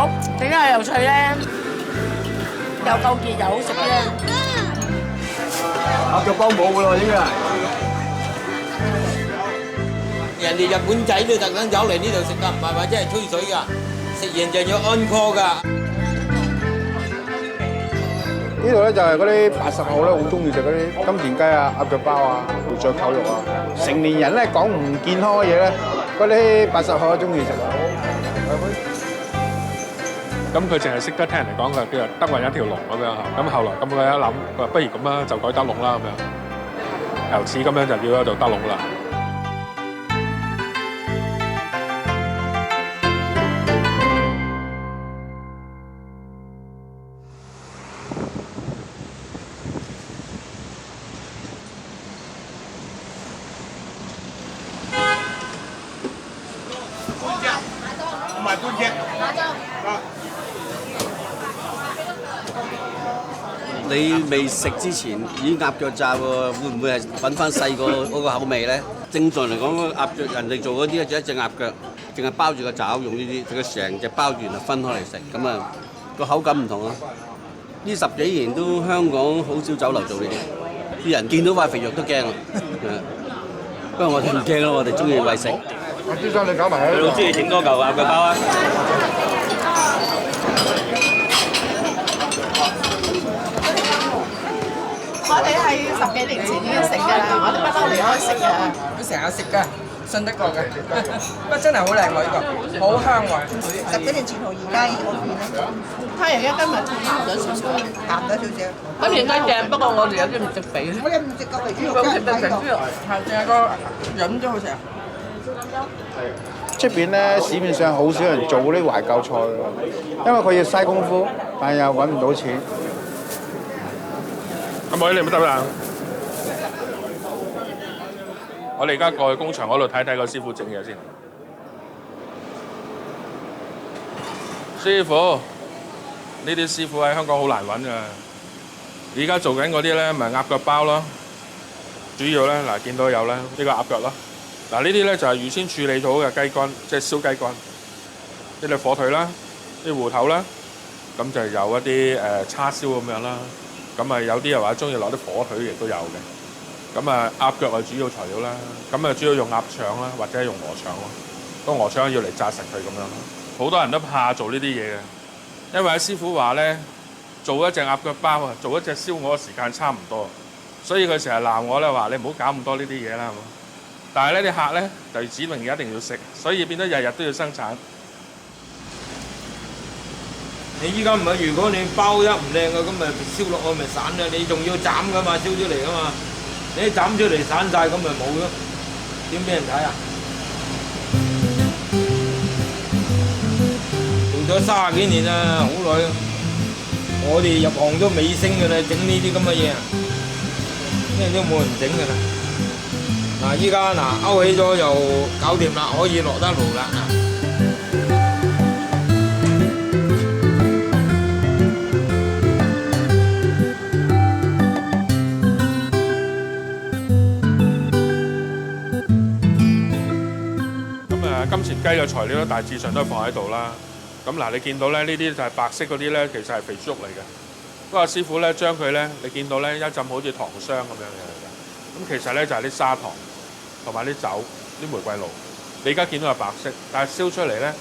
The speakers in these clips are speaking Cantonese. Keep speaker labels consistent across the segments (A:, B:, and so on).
A: 肉，點解又脆咧？又夠結又好食咧。
B: 鴨腳包冇㗎咯，應該係。
C: 人哋日本仔都特登走嚟呢度食㗎，唔係話真係吹水㗎。食完就要安 call 㗎。
B: 呢度咧就係嗰啲80後咧好中意食嗰啲金田雞啊、鴨腳包啊、回醬扣肉啊。成年人咧講唔健康嘅嘢咧，嗰啲80後都中意食。
D: 咁佢淨係識得聽人哋講嘅，叫做德運一條龍咁樣嚇。咁後來咁佢一諗，佢話不如咁啦，就改德龍啦咁樣。由此咁樣就叫咗做德龍啦。
E: 唔係半隻。
F: 你未食之前已經鴨腳炸喎，會唔會係揾翻細個嗰個口味咧？正常嚟講，鴨腳人哋做嗰啲咧就一隻鴨腳，淨係包住個爪用呢啲，佢成隻包住就分開嚟食，咁啊個口感唔同啊！呢10幾年都香港好少酒樓做呢啲，啲人見到塊肥肉都驚啊！不過我哋唔驚咯，我哋中意餵食。
B: 阿朱生，你搞埋喺度。
F: 你好中意整多嚿鴨腳包啊！
A: 我哋係10幾年前已經食㗎啦，我哋不嬲離開食㗎。
G: 佢成日食㗎，信得過嘅。不過真係好靚喎，呢個好香喎。
H: 10幾年前同而家呢個片咧，
A: 太陽一今日鹹咗少少，
H: 鹹咗少少。
A: 咁而家正，不過我哋有啲唔食肥。
H: 我哋唔食過肥豬肉，
G: 咁
H: 真
G: 食得成豬肉，係淨係個潤咗好食。
B: 出邊咧市面上好少人做嗰啲懷舊菜㗎，因為佢要嘥功夫，但係又揾唔到錢。
D: 咁我哋你咪得啦。我哋而家過去工場嗰度睇睇個師傅整嘢先。師傅，呢啲師傅喺香港好難揾㗎。而家做緊嗰啲咧，咪鴨腳包咯。主要咧嗱，見到有咧呢個鴨腳咯。嗱呢啲咧就係預先處理好嘅雞肝，即係燒雞肝。呢啲火腿啦，啲芋頭啦，咁就有一啲叉燒咁樣啦。咁啊有啲又話中意攞啲火腿，亦都有嘅。咁啊鴨腳係主要材料啦。咁啊主要用鴨腸啦，或者用鵝腸咯。個鵝腸要嚟炸實佢咁樣咯。好多人都怕做呢啲嘢嘅，因為阿師傅話咧，做一隻鴨腳包啊，做一隻燒鵝嘅時間差唔多，所以佢成日鬧我咧話你唔好搞咁多呢啲嘢啦。但係咧啲客咧就指明一定要食，所以變咗日日都要生產。
C: 你依家唔係，如果你包得唔靚嘅，咁咪燒落去咪散啦。你仲要斬噶嘛，燒出嚟噶嘛。你一斬出嚟散晒，咁咪冇咯。點俾人睇啊？做咗30幾年啦，好耐。我哋入行都尾聲㗎啦，整呢啲咁嘅嘢，因為都冇人整㗎啦。嗱，依家嗱勾起咗又搞掂啦，可以落得爐啦嗱。
D: 金錢雞嘅材料咧，大致上都係放喺度啦。咁嗱，你見到咧呢啲就係白色嗰啲咧，其實係肥豬肉嚟嘅。不過師傅咧將佢咧，你見到咧一浸好似糖霜咁樣嘅。咁其實咧就係啲砂糖同埋啲酒、啲玫瑰露。你而家見到係白色，但係燒出嚟咧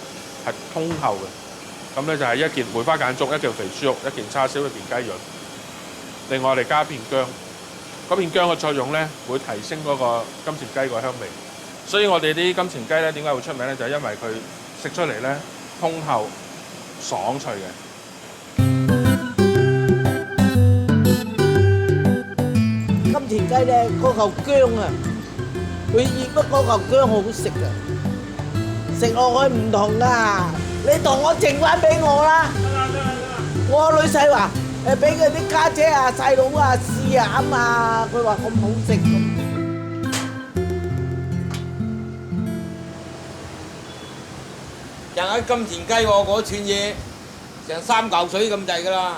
D: 係通透嘅。咁咧就係一件梅花間竹、一件肥豬肉、一件叉燒、一件雞潤。另外我哋加片薑，嗰片薑嘅作用咧會提升嗰個金錢雞個香味。所以我哋啲金錢雞咧點解會出名咧？就係因為佢食出嚟咧通透、爽脆嘅。
I: 金錢雞咧嗰嚿薑啊，佢醃得嗰嚿薑好食啊，食落去唔同噶。你同我剩翻俾我啦。我女婿話俾佢啲家姐啊、細佬啊試下啊嘛，佢話咁好食咁。
C: 人喺金錢雞喎，嗰串嘢成3嚿水咁滯㗎啦，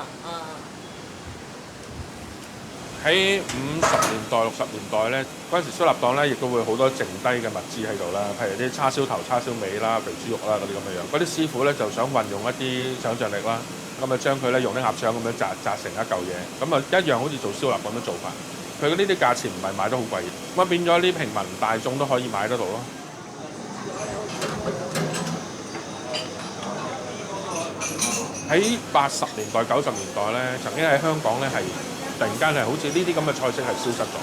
D: 喺50年代、60年代咧，嗰陣時燒臘檔咧，亦都會好多剩低嘅物資喺度啦，譬如啲叉燒頭、叉燒尾啦、肥豬肉啦嗰啲咁嘅樣。嗰啲師傅咧就想運用一啲想像力啦，咁啊將佢咧用啲鴨腸咁樣紮成一嚿嘢，咁啊一樣好似做燒臘咁樣做法。佢呢啲價錢唔係賣得好貴，咁啊變咗啲平民大眾都可以買得到咯。喺80年代、90年代咧，曾經喺香港咧係突然間係好似呢啲咁嘅菜式係消失咗，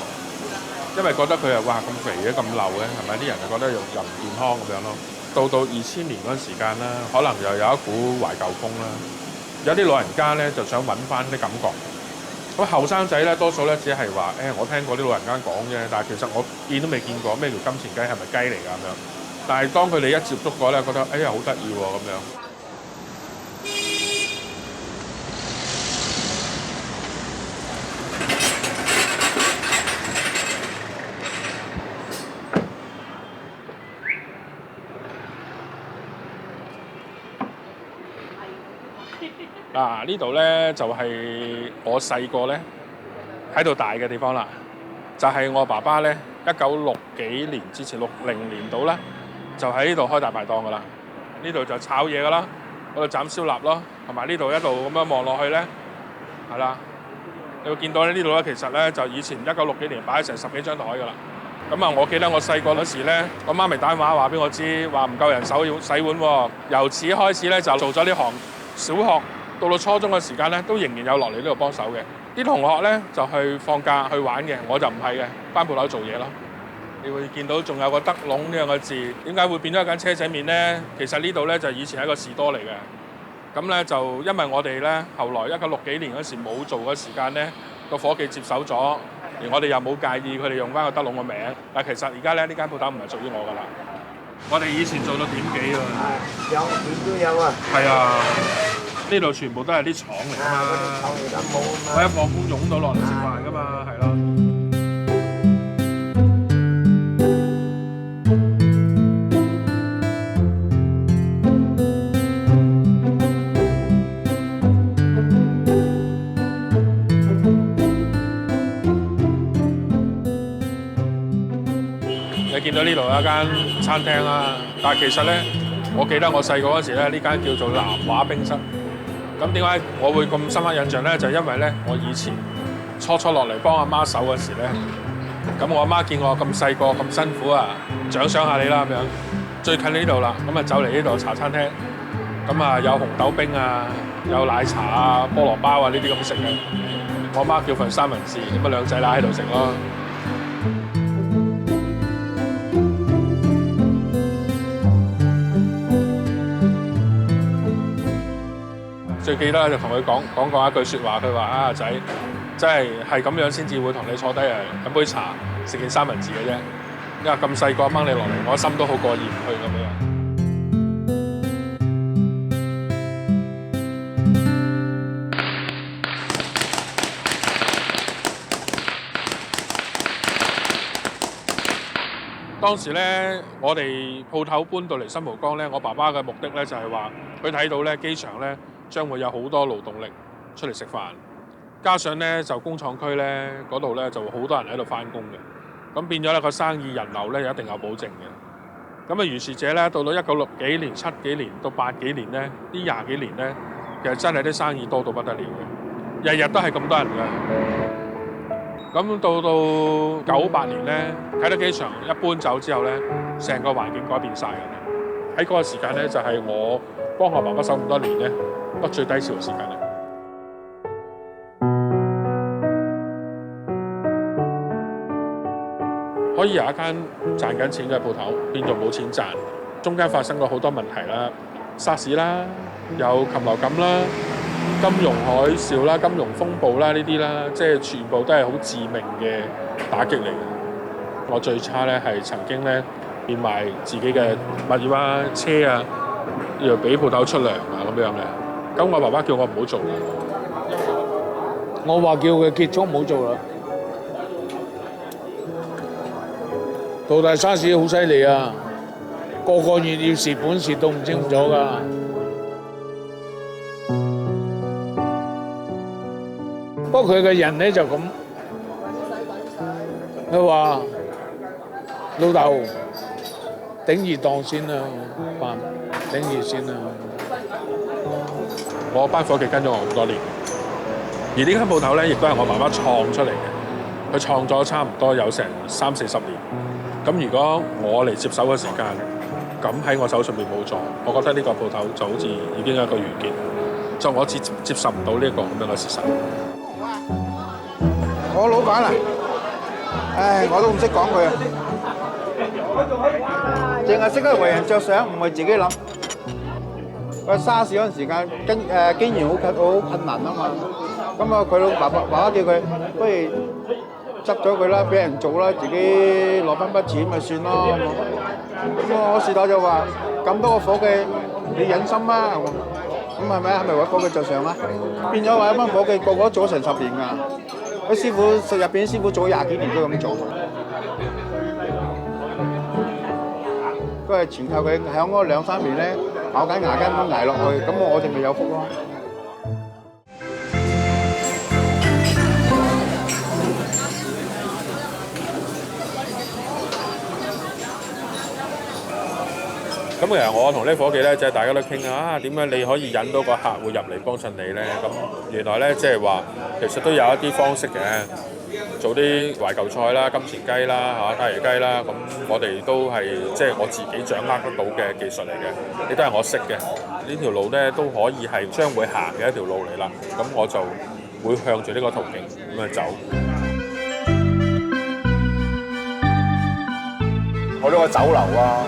D: 因為覺得佢係哇咁肥嘅咁漏嘅，係咪啲人就覺得又唔健康咁樣咯？到2000年嗰陣時間啦，可能又有一股懷舊風啦，有啲老人家咧就想揾翻啲感覺。咁後生仔咧多數咧只係話我聽過啲老人家講啫，但係其實我見都未見過咩叫金錢雞係咪雞嚟㗎咁樣。但係當佢哋一接觸過咧，覺得好得意喎咁樣。嗱，呢度咧就係我細個咧喺度大嘅地方啦，就係我爸爸咧1960幾年之前60年度啦，就喺呢度開大排檔噶啦。呢度就炒嘢噶啦，嗰度斬燒臘咯，同埋呢度一路咁樣望落去咧，係啦，你會見到咧呢度咧其實咧就以前1960幾年擺成10幾張台噶啦。咁啊，我記得我細個嗰時咧，我媽咪打電話話俾我知，話唔夠人手要洗碗喎。由此開始咧就做咗呢行，小學到初中嘅時間咧，都仍然有落嚟呢度幫手嘅。啲同學咧就去放假去玩嘅，我就唔係嘅，返鋪頭做嘢咯。你會見到仲有個德龍呢兩個字，點解會變咗一間車仔麵咧？其實呢度咧就以前係一個士多嚟嘅。咁咧就因為我哋咧後來1960幾年嗰時冇做嘅時間咧，個夥計接手咗，而我哋又冇介意佢哋用返個德龍個名。但其實而家咧呢間鋪頭唔係屬於我㗎啦。我哋以前做到點幾啊？
I: 有點都有啊。
D: 係啊。呢度全部都係啲廠嚟㗎嘛，我一放工湧到落嚟食飯㗎嘛，係咯。你見到呢度有一間餐廳啦，但係其實咧，我記得我細個嗰時咧，呢間叫做南華冰室。咁點解我會咁深刻印象咧？就係因為咧，我以前初落嚟幫阿媽手嗰時咧，咁我阿媽見我咁細個咁辛苦啊，獎賞下你啦咁樣。最近呢度啦，咁啊走嚟呢度茶餐廳，咁啊有紅豆冰啊，有奶茶啊、菠蘿包啊呢啲咁食嘅。我阿媽叫份三文治，咁啊兩仔乸喺度食咯。最記得就同佢講過一句説話，佢話啊仔，真係咁樣先至會同你坐低啊飲杯茶，食件三文治嘅啫。因為咁細個掹你落嚟，我心都好過意唔去咁樣。當時咧，我哋鋪頭搬到嚟新蒲崗咧，我爸爸嘅目的咧就係話，佢睇到咧機場咧將會有好多勞動力出嚟食飯，加上咧就工廠區咧嗰度咧就好多人喺度翻工嘅，咁變咗咧個生意人流咧一定有保證嘅。咁啊如是者咧，到到1960幾年、7幾年到8幾年咧，呢20幾年咧，其實真係啲生意多到不得了嘅，日日都係咁多人嘅。咁到98年咧，啟德機場一搬走之後咧，成個環境改變晒嘅。喺嗰個時間咧，就係我幫我爸爸手咁多年咧，不最低潮嘅時間嚟。可以由一間賺緊錢嘅鋪頭變做冇錢賺，中間發生過好多問題啦，沙士啦，有禽流感啦。金融海嘯啦、金融風暴啦呢啲啦，即係全部都係好致命嘅打擊嚟嘅。我最差咧係曾經咧變賣自己嘅物業啊、車啊，要俾鋪頭出糧啊咁樣嘅。咁我爸爸叫我唔好做啦，
I: 我話叫佢結束唔好做啦。到大沙士好犀利啊，個月要蝕本蝕到唔清楚㗎。不過佢嘅人咧就咁，
J: 佢話老豆頂住檔先啦，飯頂住先啦。
D: 我班伙計跟咗我咁多年，而呢間鋪頭咧，亦都係我媽媽創出嚟嘅。佢創咗差唔多有成30-40年。咁如果我嚟接手嘅時間，咁喺我手上面冇咗，我覺得呢個鋪頭就好似已經有一個完結，就我接受唔到呢一個咁樣嘅事實。
B: 我老闆啊，唉，我都唔識講佢啊，淨係識得為人着想，唔係自己諗。佢沙士嗰陣時間經營好困難啊嘛，咁啊佢老爸爸叫佢不如執咗佢啦，俾人做啦，自己攞翻筆錢咪算咯。咁我事頭就話咁多個伙計，你忍心啊？咁係咪啊？係咪為伙計着想啊？變咗話一班伙計個個都做咗成10年㗎，啲師傅入邊師傅做咗20幾年都咁做。都係全靠佢響嗰2-3年咧咬緊牙根咁捱落去，咁我哋咪有福咯。
D: 咁其實我同啲伙計咧，即係大家都傾啊，點樣你可以引到個客戶入嚟幫襯你咧？咁原來咧，即係話其實都有一啲方式嘅，做啲懷舊菜啦、金錢雞啦、太爺雞啦，咁我哋都係即係我自己掌握得到嘅技術嚟嘅，亦都係我識嘅。呢條路咧都可以係將會行嘅一條路嚟啦，咁我就會向住呢個途徑咁去走。
K: 我呢個酒樓啊，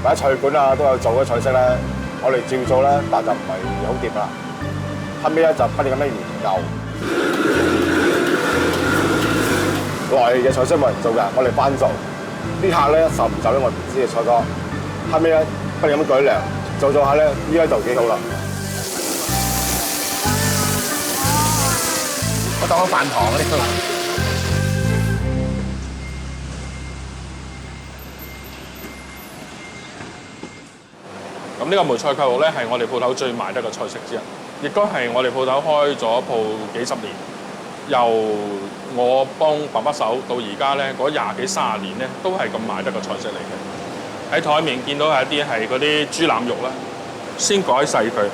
K: 或者菜館啊，都有做嘅菜式咧，我哋照做咧，但就唔係好掂啦。後尾咧就不斷咁樣研究，內嘅菜式冇人做嘅，我哋翻做。啲客咧受唔受咧，我唔知嘅菜哥。後尾咧不斷咁改良，做下咧呢一度幾好啦。
B: 我當咗飯堂嗰啲。
D: 咁呢個梅菜扣肉咧係我哋鋪頭最賣得嘅菜式之一，亦都係我哋鋪頭開咗鋪幾十年，由我幫爸爸手到而家咧嗰20幾30年咧都係咁賣得嘅菜式嚟嘅。喺台面見到係一啲係嗰啲豬腩肉啦，先改細佢。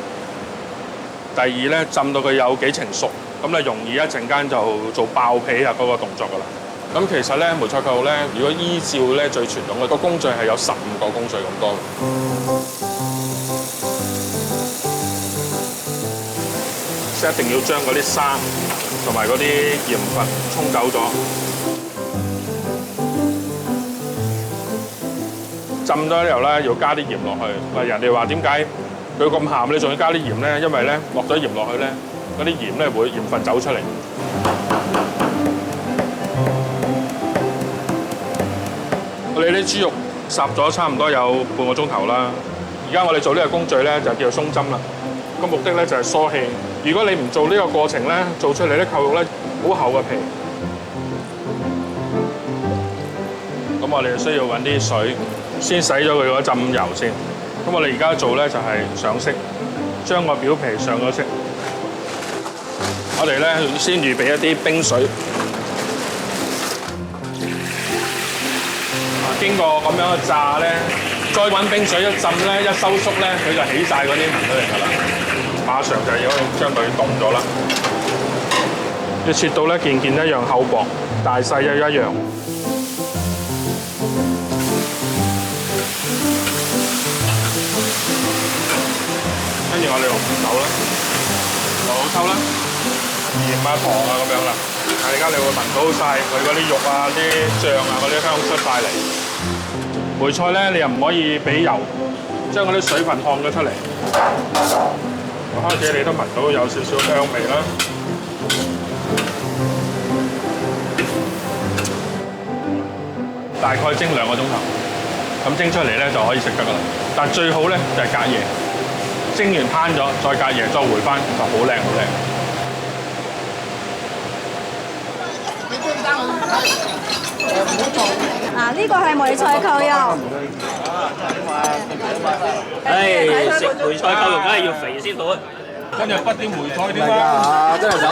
D: 第二咧浸到佢有幾成熟，咁咧容易一陣間就做爆皮啊嗰個動作噶啦。咁其實咧梅菜扣肉咧，如果依照咧最傳統嘅個工序係有15個工序咁多。一定要將嗰啲沙同埋嗰啲鹽分沖走咗，浸咗之後咧，要加啲鹽落去。嗱，人哋話點解佢咁鹹，你仲要加啲鹽咧？因為咧落咗鹽落去咧，嗰啲鹽咧會鹽分走出嚟。我哋啲豬肉烚咗差唔多有半個鐘頭啦。而家我哋做呢個工序咧就叫做鬆針啦。個目的咧就係疏氣。如果你唔做呢個過程咧，做出嚟啲扣肉咧好厚嘅皮。咁我哋需要揾啲水先洗咗佢嗰浸油先。咁我哋而家做咧就係上色，將個表皮上咗色。我哋咧先預備一啲冰水。經過咁樣嘅炸咧，再揾冰水一浸咧，一收縮咧，佢就起晒嗰啲紋出嚟㗎啦。馬上就要將佢凍咗啦，要切到咧件件一樣厚薄，大細又一樣。跟住我哋用手啦，落好抽啦，鹽啊糖啊咁樣啦。而家你會聞到晒佢嗰啲肉啊、啲醬啊嗰啲香出晒嚟。梅菜咧，你又唔可以俾油，將嗰啲水分烘咗出嚟。開始你都聞到有少少香味啦。大概蒸2個鐘頭，咁蒸出嚟咧就可以食得噶啦。但最好咧就係隔夜，蒸完攤咗再隔夜再回翻就好靚好靚。
L: 嗱，呢個係梅菜扣肉。
M: 食梅菜扣肉梗係要肥先好啊！
D: 跟住畢啲梅菜添
F: 啊！真係走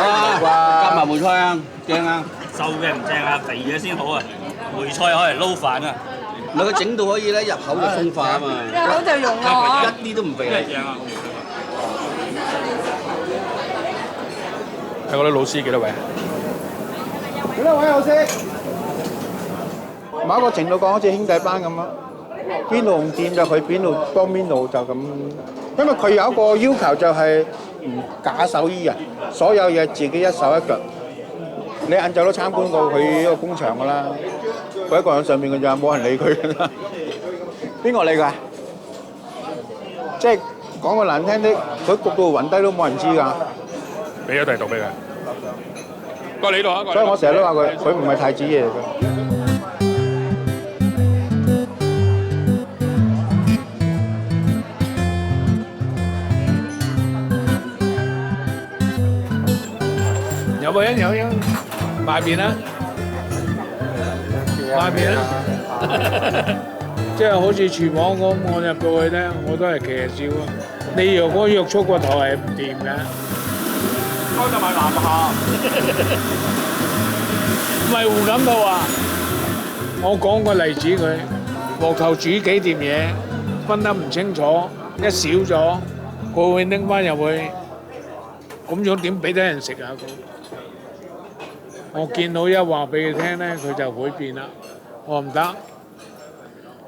F: 啊！加埋梅菜啊，正啊！
M: 瘦嘅唔正啊，肥嘅先好啊！梅菜可嚟撈飯啊！
F: 唔係佢整到可以咧入口就風化啊嘛，
L: 入口就溶啦
F: 一啲都唔肥啊！
D: 係我哋老師幾多位啊？
B: 幾多位老師？某一個程度講，好似兄弟班咁咯。邊度唔掂就去邊度幫邊度就咁。因為佢有一個要求就係假手於人，所有嘢自己一手一腳。你晏晝都參觀過佢呢個工場㗎啦，佢一個人上面㗎咋，冇人理佢㗎啦。邊個理佢啊？即係講個難聽啲，佢焗到暈低都冇人知㗎。
D: 俾咗第二度俾佢。過你度啊！
B: 所以我成日都話佢唔係太子爺嚟嘅。
J: 有冇人有人賣麵啊？賣麵啊！即係好似廚房咁，我入到去咧，我都係騎笑啊！你若果約束個頭係唔掂嘅。
E: 該就買南下。
J: 唔係胡錦濤啊！我講個例子佢，鑊頭煮幾碟嘢，分得唔清楚，一少咗，佢會拎翻入去，咁樣點俾得人食啊？我見到一話俾佢聽咧，佢就會變啦。我話唔得，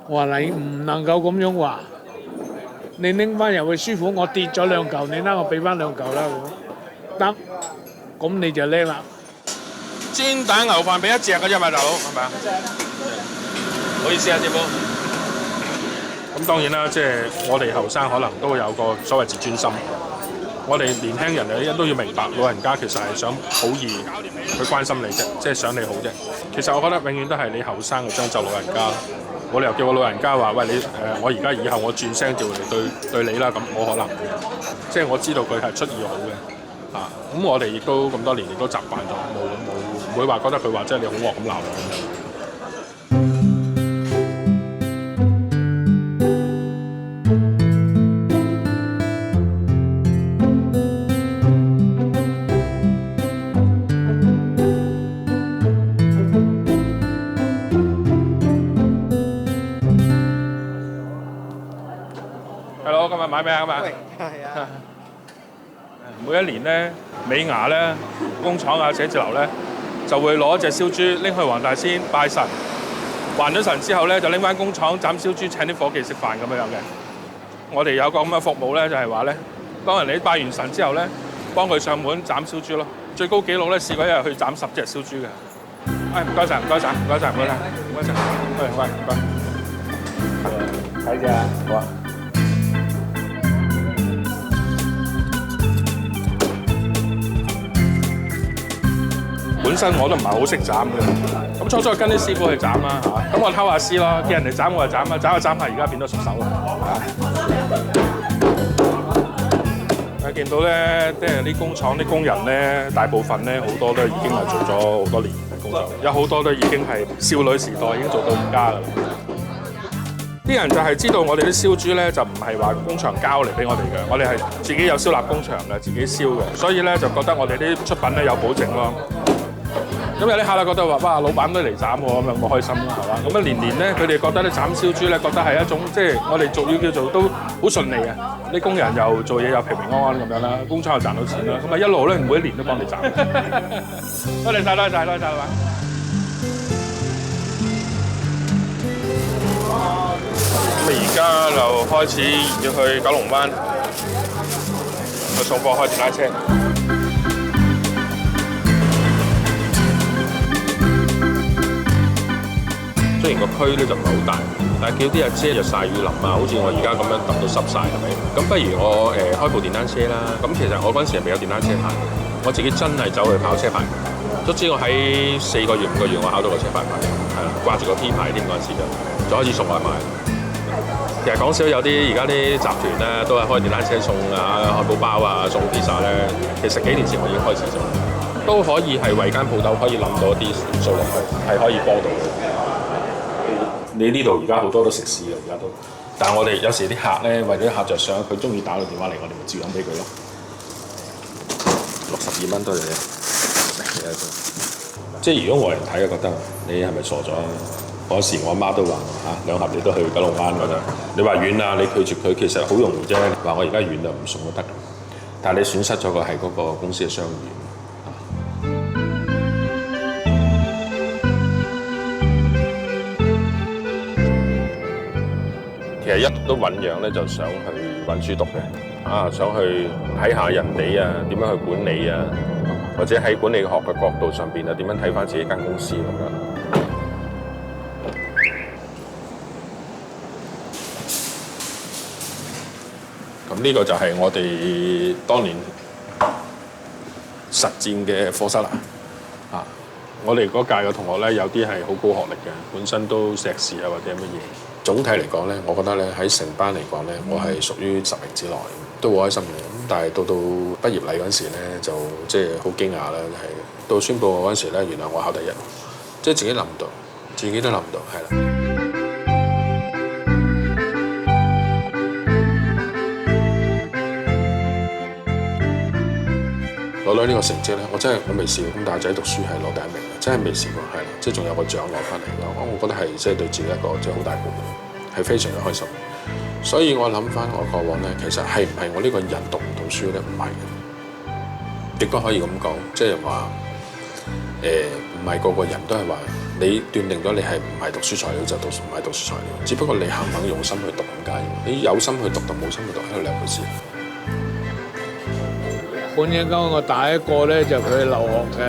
J: 我話你唔能夠咁樣話，你拎翻入去，師傅我跌咗2嚿，你拉我俾翻2嚿啦，得，咁你就叻啦。
D: 煎蛋牛飯俾1隻嘅啫嘛，大佬係咪啊？唔好意思啊，師傅。咁當然啦，即係我哋後生可能都有個所謂自尊心。我哋年輕人咧都要明白，老人家其實係想好意去關心你啫，即係想你好啫。其實我覺得永遠都係你後生去將就老人家，冇理由叫我老人家話喂你我而家以後我轉聲叫嚟對你啦，咁冇可能。即係我知道佢係出意好嘅，咁我哋亦都咁多年亦都習慣咗，唔會話覺得佢話即係你好惡咁鬧你。Hello， 今日買咩啊？今日係啊。每一年咧，美牙咧工廠啊、寫字樓咧就會攞隻燒豬拎去黃大仙拜神，還咗神之後咧就拎翻工廠斬燒豬請啲伙計食飯咁樣嘅。我哋有個咁嘅服務咧，就係話咧，當人哋拜完神之後咧，幫佢上門斬燒豬咯。最高紀錄咧試過一日去斬10隻燒豬嘅。唔該曬，唔該曬，唔該曬，唔該曬，唔該曬，唔該。睇隻啊，好啊。本身我都唔係好識斬嘅，咁初初跟啲師傅去斬啦嚇，咁我偷下師咯，見人哋斬我就斬啦，斬下斬下而家變咗熟手啦嚇。見到咧，即係啲工廠啲工人咧，大部分咧好多都已經係做咗好多年工作，有好多都已經係少女時代已經做到而家啦。啲人就係知道我哋啲燒豬咧就唔係話工場交嚟俾我哋嘅，我哋係自己有燒臘工場嘅，自己燒嘅，所以咧就覺得我哋啲出品咧有保證咯。咁有啲客咧覺得話，哇，老闆都嚟斬喎，咁樣我開心啦，係嘛？咁啊年年咧，佢哋覺得咧斬燒豬咧，覺得係一種即係我哋俗語叫做都好順利啊！啲工人又做嘢又平平安安咁樣啦，工廠又賺到錢啦，咁啊一路咧每一年都幫你斬。多謝曬，多謝曬，多謝曬，老闆。咁啊而家就開始要去九龍灣去送貨開電單車。雖然個區咧就唔係好大，但係叫啲阿姐日曬雨淋啊，好似我而家咁樣揼到濕晒，係咪？咁不如我開部電單車啦。咁其實我嗰陣時係未有電單車牌，我自己真係走去考車牌。卒之我喺4個月、5個月，我考到個車牌，係啦，掛住個 P 牌添嗰陣時就開始送外賣。其實講少有啲而家啲集團咧，都係開電單車送啊漢堡包啊、送披薩咧。其實幾年前我已經開始咗，都可以係為間鋪頭可以諗到一啲數落去，係可以幫到嘅。你呢度而家好多都食肆啦，而家都。但係我哋有時啲客咧，為咗啲客着想，佢中意打個電話嚟，我哋咪照樣俾佢咯。62蚊多謝你。
N: 即係如果外人睇就覺得你係咪傻咗啊？嗰時我媽都話2盒你都去九龍灣嗰度，你話遠啊，你拒絕佢其實好容易啫。話我而家遠就唔送都得，但係你損失咗個係嗰個公司嘅商譽。其實一路都醖釀咧，就想去運輸讀嘅，想去睇下人哋點樣去管理或者喺管理學嘅角度上邊點樣睇翻自己間公司咁樣。咁呢個就係我哋當年實戰嘅課室啦。我哋嗰屆嘅同學咧，有啲係好高學歷嘅，本身都碩士或者乜嘢。總體嚟講咧，我覺得咧喺成班嚟講咧，我係屬於10名之內，都好開心嘅。咁但係到畢業禮嗰陣時咧，就即係好驚訝啦，係到宣佈嗰陣時咧，原來我考第一，即係自己諗唔到，自己都諗唔到，係啦。攞到呢個成績咧，我未試過咁大仔讀書係攞第一名嘅，真係未試過，係啦，即係仲有個獎攞翻嚟嘅，我覺得係即係對自己一個即係好大鼓勵，係非常嘅開心。所以我諗翻我過往咧，其實係唔係我呢個人讀唔到書咧？唔係嘅，亦都可以咁講，即係話唔係個個人都係話你斷定咗你係唔係讀書材料就唔係讀書材料，只不過你肯唔肯用心去讀咁解。你有心去讀同冇心去讀係兩回事。
J: 本應該我第一個咧就佢留學嘅，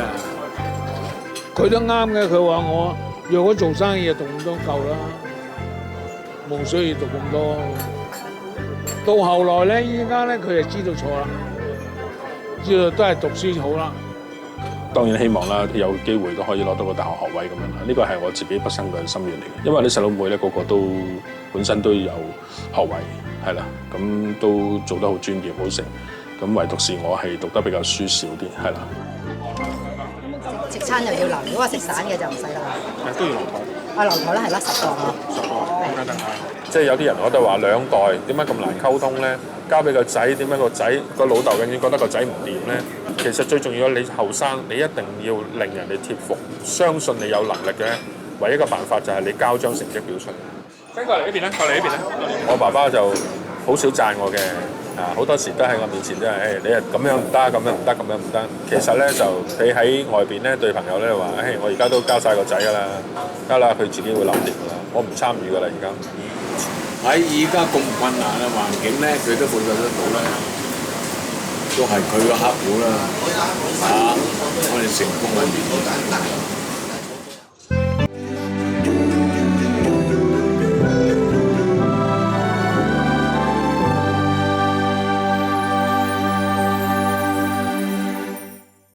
J: 佢都啱嘅。佢話我若果做生意就讀咁多夠啦，冇需要讀咁多。到後來咧，依家咧佢就知道錯啦，知道都係讀書好啦。
N: 當然希望啦，有機會都可以攞到個大學學位咁樣啦。呢個係我自己畢生嘅心願嚟嘅，因為啲細佬妹咧個個都本身都有學位，係啦，咁都做得好專業好成。咁唯獨是我係讀得比較書少啲，係啦。
O: 食餐又要留，如果話食散嘅就唔使啦。
N: 都要留台。
O: 留台啦，係啦，10個啊。
N: 10個，咁簡單。即係有啲人覺得話2代點解咁難溝通咧？交俾個仔，點解個仔個老豆永遠覺得個仔唔掂咧？其實最重要你後生，你一定要令人哋貼服，相信你有能力嘅。唯一嘅辦法就係你交張成績表出嚟。跟過嚟呢邊咧，過嚟呢邊咧。我爸爸就好少讚我嘅。好多時都喺我面前都係，你係咁樣唔得，咁樣唔得，咁樣唔得。其實咧就你喺外邊咧對朋友咧話，我而家都交晒個仔㗎啦，得啦，佢自己會諗掂㗎啦，我唔參與㗎啦而家。
J: 喺而家咁困難嘅環境咧，佢都會做得到咧，都係佢嘅客戶啦。我哋成功喺邊？